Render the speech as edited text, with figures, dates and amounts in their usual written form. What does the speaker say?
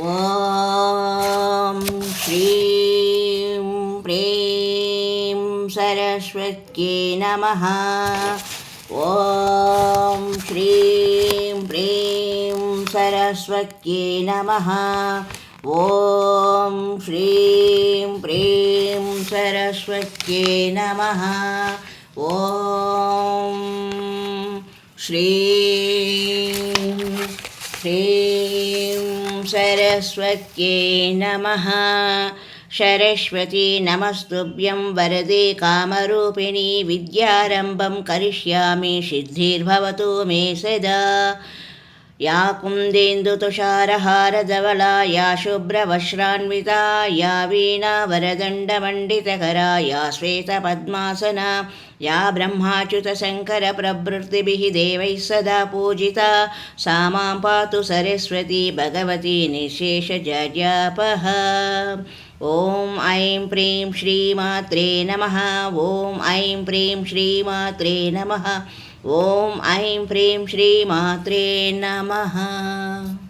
ॐ श्रीं प्रीं सरस्वत्यै नमः। ॐ श्रीं प्रीं सरस्वत्यै नमः। ॐ श्रीं प्रीं सरस्वत्यै नमः। ॐ श्रीं प्रीं सरस्वत्यै नमः। सरस्वती नमस्तुभ्यं वरदे कामरूपिणी विद्यारम्भं करिष्यामि सिद्धिर्भवतु मे सदा। या कुन्देन्दुतुषारहारधवला या शुभ्रवस्त्रान्विता या वीणावरदण्डमण्डितकरा या श्वेतपद्मासना या ब्रह्माच्युतशङ्करप्रभृतिभिः देवैः सदा पूजिता सा मां पातु सरस्वती भगवती निःशेषजड्यापः। ॐ ऐं प्रीं श्रीमात्रे नमः। ॐ ऐं प्रीं श्रीमात्रे नमः। ॐ ऐं प्रीं श्रीमात्रे नमः।